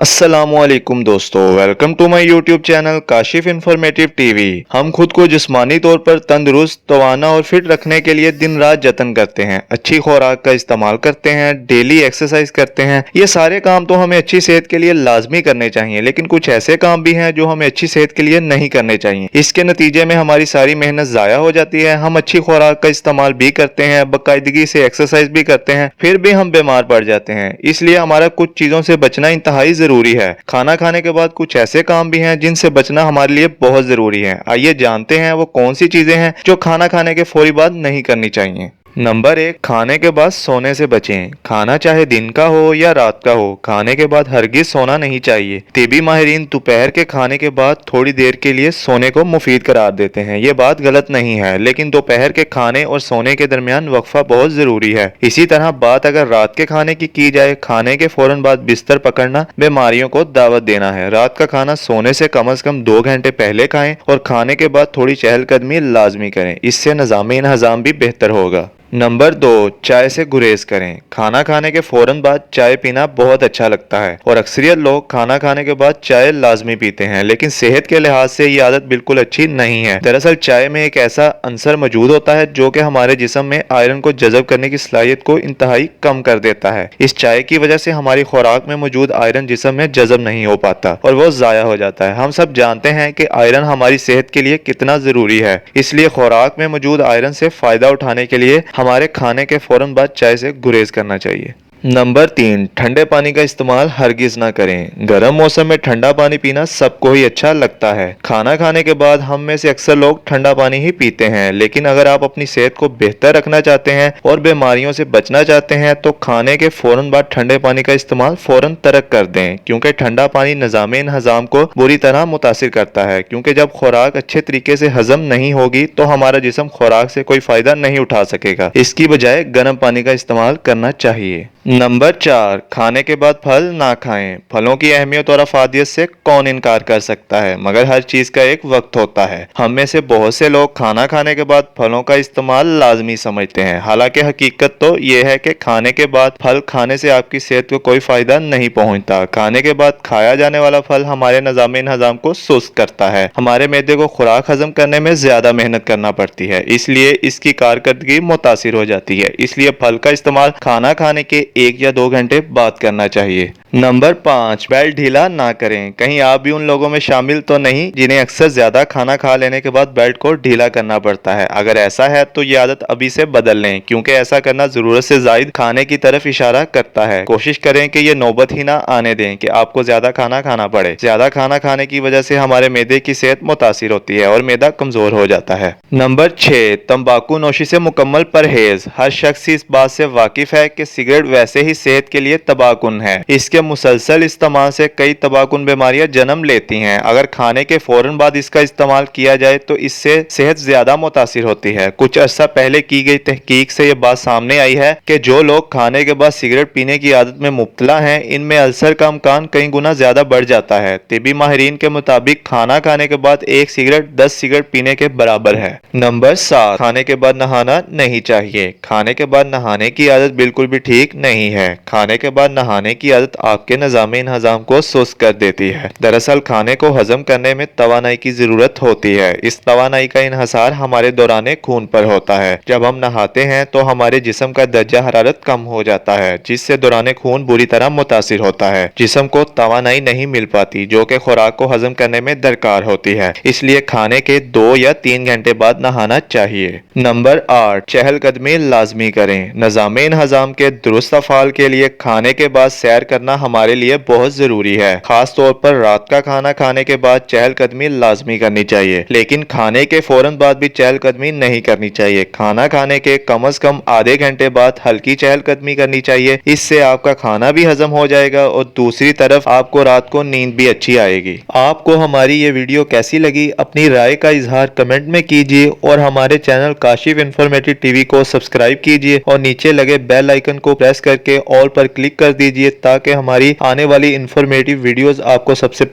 अस्सलामुअलैकुम दोस्तों, welcome to my YouTube channel Kashif informative TV. हम खुद को जिस्मानी तौर पर तंदुरुस्त, तवाना और फिट रखने के लिए दिन रात जतन करते हैं। अच्छी खुराक का इस्तेमाल करते हैं, डेली एक्सरसाइज करते हैं। ये सारे काम तो हमें अच्छी सेहत के लिए लाजमी करने चाहिए, लेकिन कुछ ऐसे काम भी हैं जो हमें अच्छी सेहत के लिए नहीं करने चाहिए। इसके नतीजे में हमारी सारी मेहनत ज़ाया हो जाती है। हम अच्छी खुराक का इस्तेमाल भी करते हैं, बाकायदगी से एक्सरसाइज भी करते हैं, फिर भी हम बीमार पड़ जाते हैं। इसलिए हमारा कुछ चीज़ों से बचना इंतहाई जरूरी है। खाना खाने के बाद कुछ ऐसे काम भी हैं जिनसे बचना हमारे लिए बहुत जरूरी है। आइए जानते हैं वो कौन सी चीजें हैं जो खाना खाने के फौरी बाद नहीं करनी चाहिए। नंबर 1, खाने के बाद सोने से बचें। खाना चाहे दिन का हो या रात का हो, खाने के बाद हरगिज सोना नहीं चाहिए। तिबी माहिरीन दोपहर के खाने के बाद थोड़ी देर के लिए सोने को मुफीद करार देते हैं। ये बात गलत नहीं है, लेकिन दोपहर के खाने और सोने के दरमियान वक्फा बहुत जरूरी है। इसी तरह बात अगर रात के खाने की जाए, खाने के फौरन बाद बिस्तर पकड़ना बीमारियों को दावत देना है। रात का खाना सोने से कम 2 घंटे पहले खाएं और खाने के बाद थोड़ी चहलकदमी लाजमी करें। इससे निज़ाम इंहज़ाम भी बेहतर होगा। नंबर 2, चाय से गुरेज करें। खाना खाने के फौरन बाद चाय पीना बहुत अच्छा लगता है और अक्सरियत लोग खाना खाने के बाद चाय लाजमी पीते हैं, लेकिन सेहत के लिहाज से ये आदत बिल्कुल अच्छी नहीं है। दरअसल चाय में एक ऐसा अंसर मौजूद होता है जो कि हमारे जिस्म में आयरन को जज़ब करने की सलाहियत को इंतहाई कम कर देता है। इस चाय की वजह से हमारी खुराक में मौजूद आयरन जिस्म में जज़ब नहीं हो पाता और वो ज़ाया हो जाता है। हम सब जानते हैं कि आयरन हमारी सेहत के लिए कितना ज़रूरी है, इसलिए खुराक में मौजूद आयरन से फ़ायदा उठाने के लिए हमारे खाने के फौरन बाद चाय से गुरेज करना चाहिए। नंबर 3, ठंडे पानी का इस्तेमाल हरगिज ना करें। गर्म मौसम में ठंडा पानी पीना सबको ही अच्छा लगता है। खाना खाने के बाद हम में से अक्सर लोग ठंडा पानी ही पीते हैं, लेकिन अगर आप अपनी सेहत को बेहतर रखना चाहते हैं और बीमारियों से बचना चाहते हैं तो खाने के फौरन बाद ठंडे पानी का इस्तेमाल फौरन तर्क कर दें, क्योंकि ठंडा पानी निज़ाम इंहज़ाम को बुरी तरह मुतासिर करता है। क्योंकि जब खुराक अच्छे तरीके से हजम नहीं होगी तो हमारा जिस्म खुराक से कोई फायदा नहीं उठा सकेगा। इसकी बजाय गर्म पानी का इस्तेमाल करना चाहिए। नंबर 4, खाने के बाद फल ना खाएं। फलों की अहमियत और अफादियत से कौन इनकार कर सकता है, मगर हर चीज का एक वक्त होता है। हम में से बहुत से लोग खाना खाने के बाद फलों का इस्तेमाल लाजमी समझते हैं। हालांकि हकीकत तो ये है कि खाने के बाद फल खाने से आपकी सेहत को कोई फायदा नहीं पहुंचता। खाने के बाद खाया जाने वाला फल हमारे निज़ाम इंहज़ाम को सुस्त करता है। हमारे मैदे को खुराक हजम करने में ज्यादा मेहनत करना पड़ती है, इसलिए इसकी कारकर्दगी मुतासिर हो जाती है। इसलिए फल का इस्तेमाल खाना खाने के 1 या 2 घंटे बाद करना चाहिए। नंबर 5, बेल्ट ढीला ना करें। कहीं आप भी उन लोगों में शामिल तो नहीं जिन्हें अक्सर ज्यादा खाना खा लेने के बाद बेल्ट को ढीला करना पड़ता है? अगर ऐसा है तो ये आदत अभी से बदल लें, क्योंकि ऐसा करना जरूरत से जायद खाने की तरफ इशारा करता है। कोशिश करें कि ये नौबत ही ना आने दें कि आपको ज्यादा खाना खाना पड़े। ज्यादा खाना खाने की वजह से हमारे मैदे की सेहत मुतासिर होती है और मैदा कमजोर हो जाता है। नंबर 6, तंबाकू नोशी से मुकम्मल परहेज। हर शख्स इस बात से वाकिफ है कि सिगरेट वैसे ही सेहत के लिए तबाहकुन है। इसके मुसलसल इस्तेमाल से कई तबाहकुन बीमारियां जन्म लेती हैं। अगर खाने के फौरन बाद इसका इस्तेमाल किया जाए तो इससे सेहत ज्यादा मुतासिर होती है। कुछ अर्सा पहले की गई तहकीक से यह बात सामने आई है कि जो लोग खाने के बाद सिगरेट पीने की आदत में मुब्तला हैं, इनमें अल्सर का इम्कान कई गुना ज्यादा बढ़ जाता है। तिबी माहिरीन के मुताबिक खाना खाने के बाद 1 सिगरेट 10 सिगरेट पीने के बराबर है। नंबर 7, खाने के बाद नहाना नहीं चाहिए। खाने के बाद नहाने की आदत बिल्कुल भी ठीक नहीं है। खाने के बाद नहाने की आदत आपके निज़ाम इंहज़ाम को सुस्त कर देती है। दरअसल खाने को हजम करने में तवानाई की जरूरत होती है। इस तवानाई का इन्हसार हमारे दौरान खून पर होता है। जब हम नहाते हैं तो हमारे जिस्म का दर्जा हरारत कम हो जाता है, जिससे दौरान खून बुरी तरह मुतासिर होता है। जिस्म को तवानाई नहीं मिल पाती जो कि खुराक को हजम करने में दरकार होती है। इसलिए खाने के 2 या 3 घंटे बाद नहाना चाहिए। नंबर 8, चहलकदमी लाजमी करें। निज़ाम इंहज़ाम के दुरुस्त अफ़ाल के लिए खाने के बाद सैर करना हमारे लिए बहुत जरूरी है। खास तौर पर रात का खाना खाने के बाद चहलकदमी लाजमी करनी चाहिए, लेकिन खाने के फौरन बाद भी चहलकदमी नहीं करनी चाहिए। खाना खाने के कम से कम आधे घंटे बाद हल्की चहलकदमी करनी चाहिए। इससे आपका खाना भी हजम हो जाएगा और दूसरी तरफ आपको रात को नींद भी अच्छी आएगी। आपको हमारी ये वीडियो कैसी लगी, अपनी राय का इजहार कमेंट में कीजिए और हमारे चैनल काशिफ इंफॉर्मेटिव टीवी को सब्सक्राइब कीजिए और नीचे लगे बेल आइकन को प्रेस करके ऑल पर क्लिक कर दीजिए ताकि हमारी आने वाली इंफॉर्मेटिव वीडियोस आपको सबसे